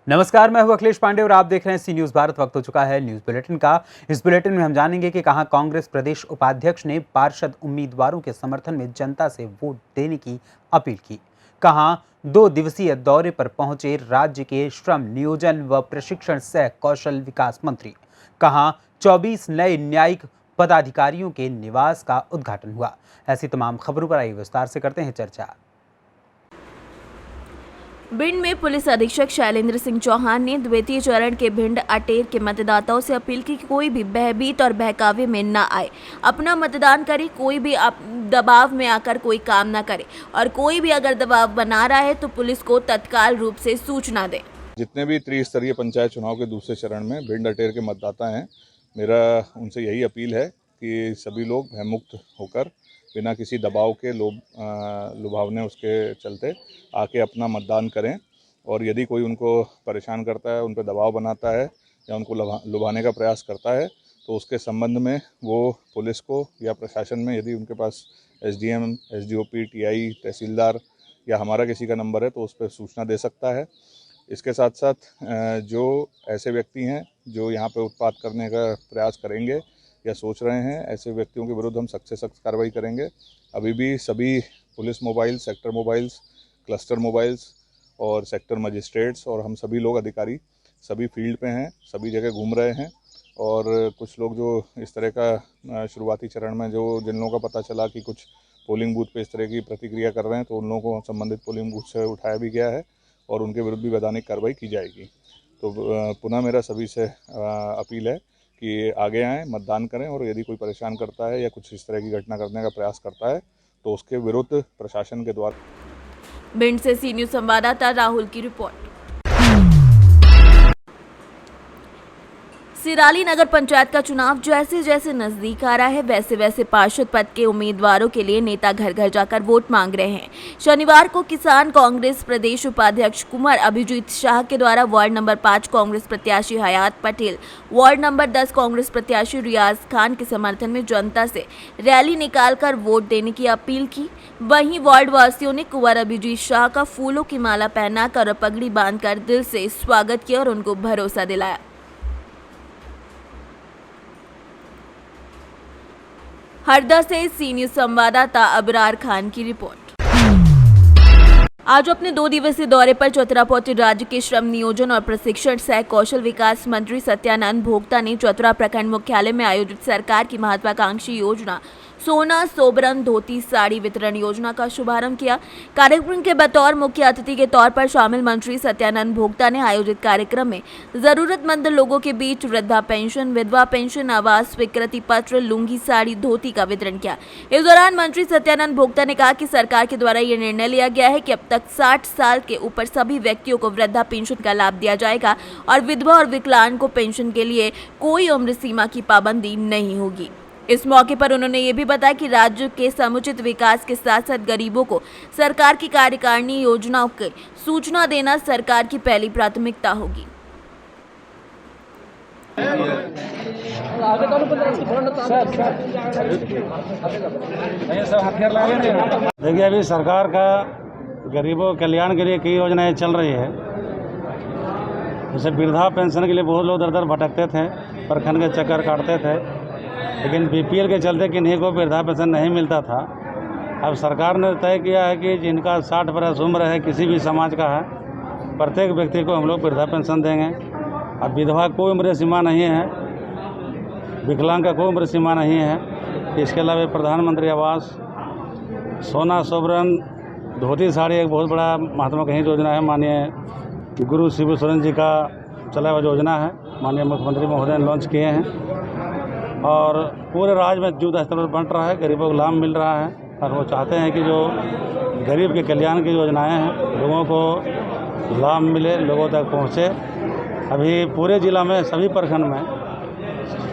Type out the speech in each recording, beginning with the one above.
नमस्कार, मैं हूं अखिलेश पांडे और आप देख रहे हैं सी न्यूज भारत। वक्त हो चुका है न्यूज बुलेटिन का। इस बुलेटिन में हम जानेंगे कि कहां कांग्रेस प्रदेश उपाध्यक्ष ने पार्षद उम्मीदवारों के समर्थन में जनता से वोट देने की अपील की, कहां 2 दिवसीय दौरे पर पहुंचे राज्य के श्रम नियोजन व प्रशिक्षण सह कौशल विकास मंत्री, कहां 24 नए न्यायिक पदाधिकारियों के निवास का उद्घाटन हुआ। ऐसी तमाम खबरों पर आइए विस्तार से करते हैं चर्चा। भिंड में पुलिस अधीक्षक शैलेंद्र सिंह चौहान ने द्वितीय चरण के भिंड अटेर के मतदाताओं से अपील की कि कोई भी भयभीत और बहकावे में न आए, अपना मतदान करे, कोई भी दबाव में आकर कोई काम न करे और कोई भी अगर दबाव बना रहा है तो पुलिस को तत्काल रूप से सूचना दे। जितने भी त्रिस्तरीय पंचायत चुनाव के दूसरे चरण में भिंड अटेर के मतदाता हैं, मेरा उनसे यही अपील है कि सभी लोग भयमुक्त होकर बिना किसी दबाव के लुभावने उसके चलते आके अपना मतदान करें। और यदि कोई उनको परेशान करता है, उन पर दबाव बनाता है या उनको लुभाने का प्रयास करता है तो उसके संबंध में वो पुलिस को या प्रशासन में, यदि उनके पास एसडीएम, एसडीओपी, टीआई, तहसीलदार या हमारा किसी का नंबर है तो उस पर सूचना दे सकता है। इसके साथ साथ जो ऐसे व्यक्ति हैं जो यहाँ पे उत्पात करने का प्रयास करेंगे या सोच रहे हैं, ऐसे व्यक्तियों के विरुद्ध हम सख्त से सख्त कार्रवाई करेंगे। अभी भी सभी police mobiles, sector mobiles, cluster mobiles और सेक्टर मजिस्ट्रेट्स और हम सभी लोग अधिकारी सभी फील्ड पे हैं, सभी जगह घूम रहे हैं। और कुछ लोग जो इस तरह का शुरुआती चरण में जिन लोगों का पता चला कि कुछ पोलिंग बूथ पे इस तरह की प्रतिक्रिया कर रहे हैं तो उन लोगों को संबंधित पोलिंग बूथ से उठाया भी गया है और उनके विरुद्ध भी वैधानिक कार्रवाई की जाएगी। तो पुनः मेरा सभी से अपील है कि आगे आएँ, मतदान करें और यदि कोई परेशान करता है या कुछ इस तरह की घटना करने का प्रयास करता है तो उसके विरुद्ध प्रशासन के द्वारा। भिंड से सी न्यूज संवाददाता राहुल की रिपोर्ट। सिराली नगर पंचायत का चुनाव जैसे जैसे नजदीक आ रहा है वैसे वैसे पार्षद पद के उम्मीदवारों के लिए नेता घर घर जाकर वोट मांग रहे हैं। शनिवार को किसान कांग्रेस प्रदेश उपाध्यक्ष कुंवर अभिजीत शाह के द्वारा वार्ड नंबर 5 कांग्रेस प्रत्याशी हयात पटेल, वार्ड नंबर 10 कांग्रेस प्रत्याशी रियाज खान के समर्थन में जनता से रैली निकालकर वोट देने की अपील की। वहीं वार्ड वासियों ने कुंवर अभिजीत शाह का फूलों की माला पहनाकर और पगड़ी बांधकर दिल से स्वागत किया और उनको भरोसा दिलाया। हरदा से सी न्यूज संवाददाता अबरार खान की रिपोर्ट। आज अपने 2 दिवसीय दौरे पर चतरा पहुंचे राज्य के श्रम नियोजन और प्रशिक्षण सह कौशल विकास मंत्री सत्यानंद भोक्ता ने चतरा प्रखंड मुख्यालय में आयोजित सरकार की महत्वाकांक्षी योजना सोना सोबरन धोती साड़ी वितरण योजना का शुभारंभ किया। कार्यक्रम के बतौर मुख्य अतिथि के तौर पर शामिल मंत्री सत्यानंद भोक्ता ने आयोजित कार्यक्रम में जरूरतमंद लोगों के बीच वृद्धा पेंशन, विधवा पेंशन, आवास स्वीकृति पत्र, लुंगी, साड़ी, धोती का वितरण किया। इस दौरान मंत्री सत्यानंद भोक्ता ने कहा कि सरकार के द्वारा यह निर्णय लिया गया है कि अब तक 60 साल के ऊपर सभी व्यक्तियों को वृद्धा पेंशन का लाभ दिया जाएगा और विधवा और विकलांग को पेंशन के लिए कोई उम्र सीमा की पाबंदी नहीं होगी। इस मौके पर उन्होंने ये भी बताया कि राज्य के समुचित विकास के साथ साथ गरीबों को सरकार की कार्यकारिणी योजनाओं की सूचना देना सरकार की पहली प्राथमिकता होगी। देखिए, अभी सरकार का गरीबों के कल्याण के लिए कई योजनाएं चल रही है। जैसे वृद्धा पेंशन के लिए बहुत लोग दर दर भटकते थे, प्रखंड के चक्कर काटते थे, लेकिन बीपीएल के चलते किन्हीं को वृद्धा पेंशन नहीं मिलता था। अब सरकार ने तय किया है कि जिनका 60 बरस उम्र है, किसी भी समाज का है, प्रत्येक व्यक्ति को हम लोग वृद्धा पेंशन देंगे। अब विधवा कोई उम्र सीमा नहीं है, विकलांग का कोई उम्र सीमा नहीं है। इसके अलावा प्रधानमंत्री आवास, सोना सोबरन धोती साड़ी एक बहुत बड़ा महत्वाकांक्षी योजना है। माननीय गुरु शिबू सोरेन जी का चला हुआ योजना है, माननीय मुख्यमंत्री महोदय ने लॉन्च किए हैं और पूरे राज्य में युद्ध स्तर पर बंट रहा है, गरीबों को लाभ मिल रहा है। और वो चाहते हैं कि जो गरीब के कल्याण की योजनाएं हैं लोगों को लाभ मिले, लोगों तक पहुंचे। अभी पूरे जिला में सभी प्रखंड में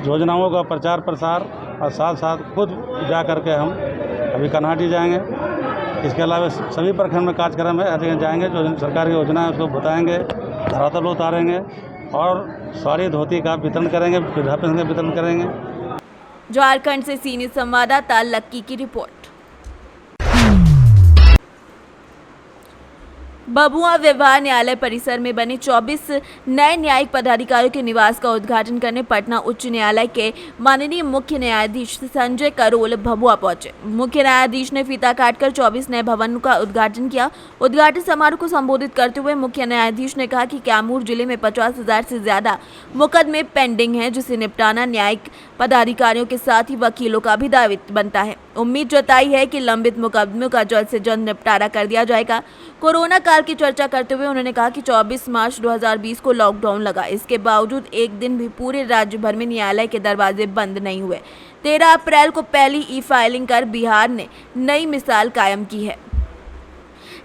योजनाओं का प्रचार प्रसार और साथ साथ खुद जा कर के हम अभी कन्हाटी जाएंगे। इसके अलावा सभी प्रखंड में कार्यक्रम है, हर जगह जाएंगे, जो सरकार की योजना है उसको बताएंगे, धरातल पर उतारेंगे और साड़ी धोती का वितरण करेंगे, वृद्धा पेंशन का वितरण करेंगे। झारखंड से सी न्यूज संवाददाता लक्की की रिपोर्ट। भभुआ व्यवहार न्यायालय परिसर में बने 24 नए न्यायिक पदाधिकारियों के निवास का उद्घाटन करने पटना उच्च न्यायालय के माननीय मुख्य न्यायाधीश संजय करोल भभुआ पहुंचे। मुख्य न्यायाधीश ने फीता काटकर 24 नए भवनों का उद्घाटन किया। उद्घाटन समारोह को संबोधित करते हुए मुख्य न्यायाधीश ने कहा कि कैमूर जिले में 50,000 से ज्यादा मुकदमे पेंडिंग हैं, जिसे निपटाना न्यायिक पदाधिकारियों के साथ ही वकीलों का भी दायित्व बनता है। उम्मीद जताई है कि लंबित मुकदमों का जल्द से जल्द निपटारा कर दिया जाएगा। कोरोना काल की चर्चा करते हुए उन्होंने कहा कि 24 मार्च 2020 को लॉकडाउन लगा, इसके बावजूद एक दिन भी पूरे राज्य भर में न्यायालय के दरवाजे बंद नहीं हुए। 13 अप्रैल को पहली ई फाइलिंग कर बिहार ने नई मिसाल कायम की है।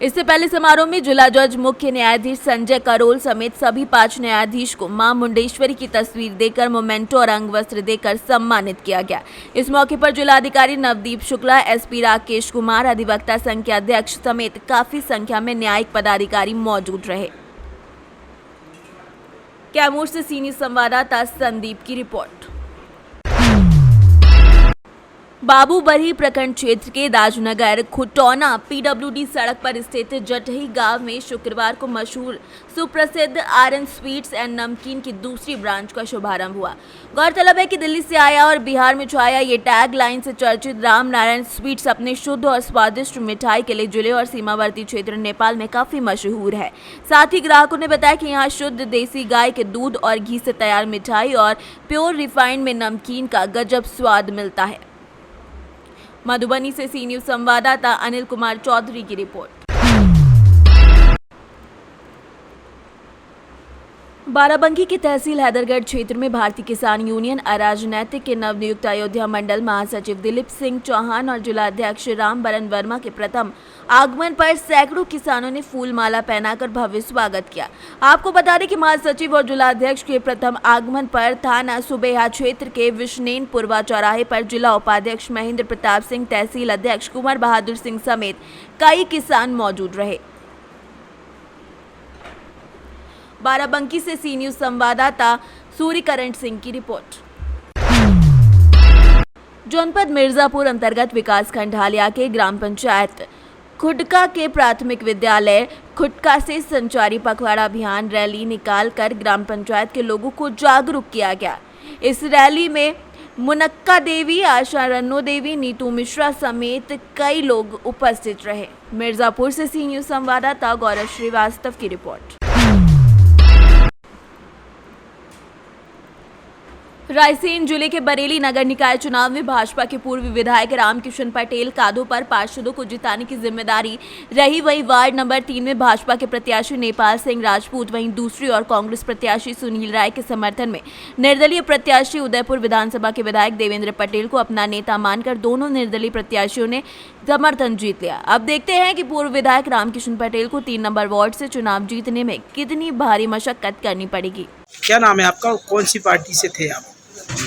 इससे पहले समारोह में जिला जज मुख्य न्यायाधीश संजय करोल समेत सभी 5 न्यायाधीश को मां मुंडेश्वरी की तस्वीर देकर मोमेंटो और अंग वस्त्र देकर सम्मानित किया गया। इस मौके पर जिलाधिकारी नवदीप शुक्ला, एसपी राकेश कुमार, अधिवक्ता संघ के अध्यक्ष समेत काफी संख्या में न्यायिक पदाधिकारी मौजूद रहे। कैमूर से सीनियर संवाददाता संदीप की रिपोर्ट। बाबूबरही प्रखंड क्षेत्र के राजनगर खुटौना पीडब्ल्यूडी सड़क पर स्थित जटही गांव में शुक्रवार को मशहूर सुप्रसिद्ध आरएन स्वीट्स एंड नमकीन की दूसरी ब्रांच का शुभारंभ हुआ। गौरतलब है कि दिल्ली से आया और बिहार में छाया ये टैग लाइन से चर्चित राम नारायण स्वीट्स अपने शुद्ध और स्वादिष्ट मिठाई के लिए जिले और सीमावर्ती क्षेत्र नेपाल में काफी मशहूर है। साथ ही ग्राहकों ने बताया कि यहाँ शुद्ध देसी गाय के दूध और घी से तैयार मिठाई और प्योर रिफाइंड में नमकीन का गजब स्वाद मिलता है। मधुबनी से सी न्यूज संवाददाता अनिल कुमार चौधरी की रिपोर्ट। बाराबंकी की तहसील हैदरगढ़ क्षेत्र में भारतीय किसान यूनियन अराजनैतिक के नवनियुक्त अयोध्या मंडल महासचिव दिलीप सिंह चौहान और जिलाध्यक्ष रामबरन वर्मा के प्रथम आगमन पर सैकड़ों किसानों ने फूल माला पहनाकर भव्य स्वागत किया। आपको बता दें कि महासचिव और जिलाध्यक्ष के प्रथम आगमन पर थाना सुबेहा क्षेत्र के विश्नेनपुरवा चौराहे पर जिला उपाध्यक्ष महेंद्र प्रताप सिंह, तहसील अध्यक्ष कुंवर बहादुर सिंह समेत कई किसान मौजूद रहे। बाराबंकी से सी न्यूज संवाददाता सूर्यकरण सिंह की रिपोर्ट। जनपद मिर्जापुर अंतर्गत विकासखंड ढालिया के ग्राम पंचायत खुटका के प्राथमिक विद्यालय खुटका से संचारी पखवाड़ा अभियान रैली निकालकर ग्राम पंचायत के लोगों को जागरूक किया गया। इस रैली में मुनक्का देवी, आशा रन्नो देवी, नीतू मिश्रा समेत कई लोग उपस्थित रहे। मिर्जापुर से सी न्यूज संवाददाता गौरव श्रीवास्तव की रिपोर्ट। रायसेन जिले के बरेली नगर निकाय चुनाव में भाजपा के पूर्व विधायक रामकिशन पटेल कांधों पर पार्षदों को जिताने की जिम्मेदारी रही। वहीं वार्ड नंबर 3 में भाजपा के प्रत्याशी नेपाल सिंह राजपूत, वहीं दूसरी ओर कांग्रेस प्रत्याशी सुनील राय के समर्थन में निर्दलीय प्रत्याशी उदयपुर विधानसभा के विधायक देवेंद्र पटेल को अपना नेता मानकर दोनों निर्दलीय प्रत्याशियों ने समर्थन जीत लिया। अब देखते हैं कि पूर्व विधायक रामकिशन पटेल को 3 नंबर वार्ड से चुनाव जीतने में कितनी भारी मशक्कत करनी पड़ेगी। क्या नाम है आपका, कौन सी पार्टी से थे आप?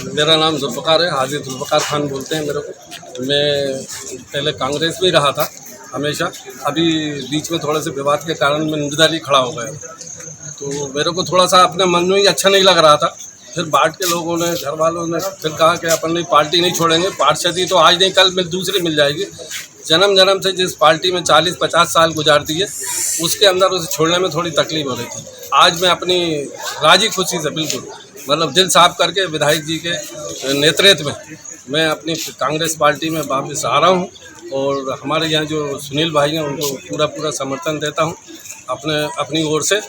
मेरा नाम जुल्फ़कार है, हाजी जुल्फ़कार खान बोलते हैं मेरे को। मैं पहले कांग्रेस में ही रहा था हमेशा, अभी बीच में थोड़े से विवाद के कारण मैं निर्दलीय खड़ा हो गया, तो मेरे को थोड़ा सा अपने मन में ही अच्छा नहीं लग रहा था। फिर वार्ड के लोगों ने, घर वालों ने फिर कहा कि अपन पार्टी नहीं छोड़ेंगे, पार्षदी तो आज नहीं कल दूसरी मिल जाएगी। जन्म जन्म से जिस पार्टी में 40-50 साल गुजार दिए, उसके अंदर उसे छोड़ने में थोड़ी तकलीफ हो रही थी। आज मैं अपनी राजी खुशी से बिल्कुल मतलब दिल साफ करके विधायक जी के नेतृत्व में मैं अपनी कांग्रेस पार्टी में वापस आ रहा हूँ और हमारे यहाँ जो सुनील भाई हैं उनको पूरा समर्थन देता हूँ अपनी ओर से।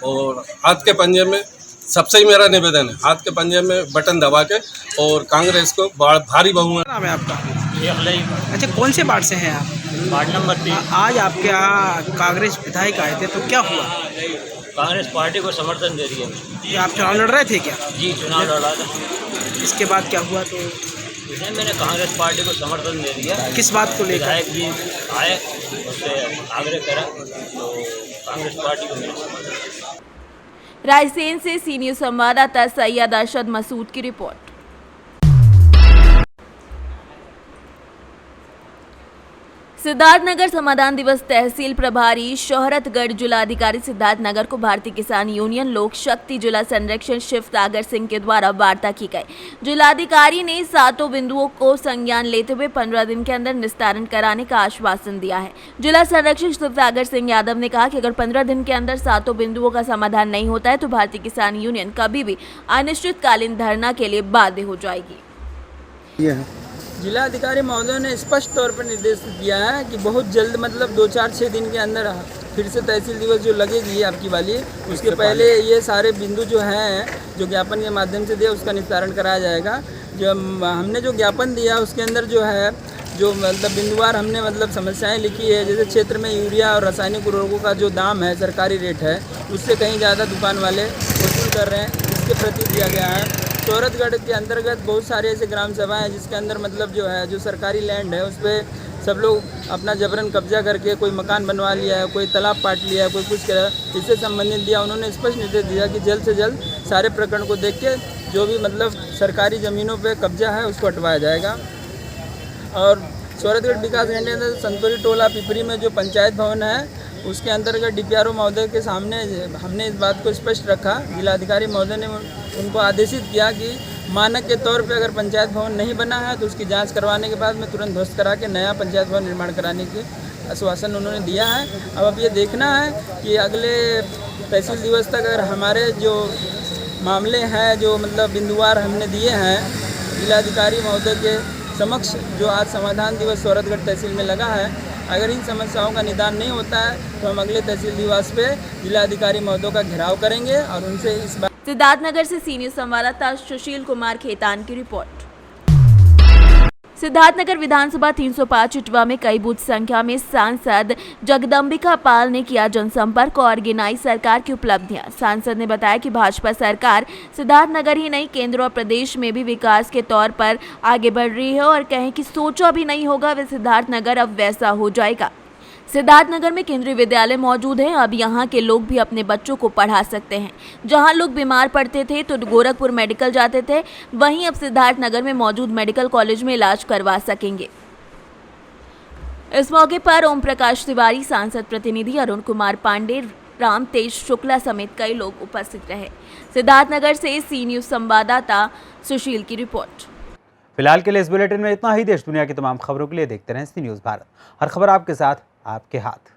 और हाथ के पंजे में सबसे ही मेरा निवेदन है, हाथ के पंजे में बटन दबा के और कांग्रेस को भारी बहुमत। नाम है आपका? अच्छा, कौन से वार्ड से हैं आप? Ward number 3। आज आपके यहाँ कांग्रेस विधायक आए थे, तो क्या हुआ? कांग्रेस पार्टी को समर्थन दे रही है। ये आप चुनाव लड़ रहे थे क्या? जी, चुनाव लड़ा था। इसके बाद क्या हुआ? तो इसलिए मैंने कांग्रेस पार्टी को समर्थन दे दिया। किस बात को लेकर? विधायक जी आए, उससे आग्रह करा, तो कांग्रेस पार्टी को मेरा समर्थन। रायसेन से सी न्यूज संवाददाता सैयद अरशद मसूद की रिपोर्ट। सिद्धार्थनगर समाधान दिवस तहसील प्रभारी शोहरतगढ़ जिलाधिकारी सिद्धार्थनगर को भारतीय किसान यूनियन लोक शक्ति जिला संरक्षण शिव सागर सिंह के द्वारा वार्ता की गई। जिलाधिकारी ने 7 बिंदुओं को संज्ञान लेते हुए 15 दिन के अंदर निस्तारण कराने का आश्वासन दिया है। जिला संरक्षक शिव सागर सिंह यादव ने कहा कि अगर 15 दिन के अंदर 7 बिंदुओं का समाधान नहीं होता है तो भारतीय किसान यूनियन कभी भी अनिश्चितकालीन धरना के लिए बाध्य हो जाएगी। जिलाधिकारी महोदय ने स्पष्ट तौर पर निर्देश दिया है कि बहुत जल्द मतलब 2-4-6 दिन के अंदर फिर से तहसील दिवस जो लगेगी आपकी वाली, उसके पहले ये सारे बिंदु जो हैं जो ज्ञापन के माध्यम से दिया उसका निस्तारण कराया जाएगा। जो हमने जो ज्ञापन दिया उसके अंदर जो है जो मतलब बिंदुवार हमने मतलब समस्याएं लिखी है। जैसे क्षेत्र में यूरिया और रासायनिक उर्वरकों का जो दाम है सरकारी रेट है उससे कहीं ज़्यादा दुकान वाले वसूल कर रहे हैं, इसके प्रति दिया गया है। शोहरतगढ़ के अंतर्गत बहुत सारे ऐसे ग्राम सभाएं हैं जिसके अंदर मतलब जो है जो सरकारी लैंड है उस पर सब लोग अपना जबरन कब्जा करके कोई मकान बनवा लिया है, कोई तालाब पाट लिया है, कोई कुछ करा। इससे संबंधित दिया उन्होंने स्पष्ट निर्देश दिया कि जल्द से जल्द सारे प्रकरण को देख के जो भी मतलब सरकारी ज़मीनों पे कब्जा है उसको हटवाया जाएगा। और शोहरतगढ़ विकास खंड के अंदर संतोरी टोला पिपरी में जो पंचायत भवन है उसके अंतर्गत डीपीआरओ महोदय के सामने हमने इस बात को स्पष्ट रखा। जिलाधिकारी महोदय ने उनको आदेशित किया कि मानक के तौर पे अगर पंचायत भवन नहीं बना है तो उसकी जांच करवाने के बाद में तुरंत ध्वस्त करा के नया पंचायत भवन निर्माण कराने के आश्वासन उन्होंने दिया है। अब ये देखना है कि अगले तहसील दिवस तक अगर हमारे जो मामले हैं जो मतलब बिंदुवार हमने दिए हैं जिलाधिकारी महोदय के समक्ष, जो आज समाधान दिवस शोहरतगढ़ तहसील में लगा है, अगर इन समस्याओं का निदान नहीं होता है तो हम अगले तहसील दिवस पे जिलाधिकारी महोदय का घेराव करेंगे और उनसे इस बात। सिद्धार्थनगर से सीनियर संवाददाता सुशील कुमार खेतान की रिपोर्ट। सिद्धार्थनगर विधानसभा 305 इटवा में कई बूथ संख्या में सांसद जगदम्बिका पाल ने किया जनसंपर्क और गिनाई सरकार की उपलब्धियां। सांसद ने बताया कि भाजपा सरकार सिद्धार्थनगर ही नहीं केंद्र और प्रदेश में भी विकास के तौर पर आगे बढ़ रही है और कहें कि सोचा भी नहीं होगा वे सिद्धार्थनगर अब वैसा हो जाएगा। सिद्धार्थनगर में केंद्रीय विद्यालय मौजूद है, अब यहाँ के लोग भी अपने बच्चों को पढ़ा सकते हैं। जहाँ लोग बीमार पड़ते थे तो गोरखपुर मेडिकल जाते थे, वहीं अब सिद्धार्थनगर में मौजूद मेडिकल कॉलेज में इलाज करवा सकेंगे। इस मौके पर ओम प्रकाश तिवारी, सांसद प्रतिनिधि अरुण कुमार पांडे, राम तेज शुक्ला समेत कई लोग उपस्थित रहे। सिद्धार्थनगर से सी न्यूज़ संवाददाता सुशील की रिपोर्ट। फिलहाल के लिए इस बुलेटिन में इतना ही। देश दुनिया की तमाम खबरों के लिए देखते रहें सी न्यूज़ भारत। हर खबर आपके साथ, आपके हाथ।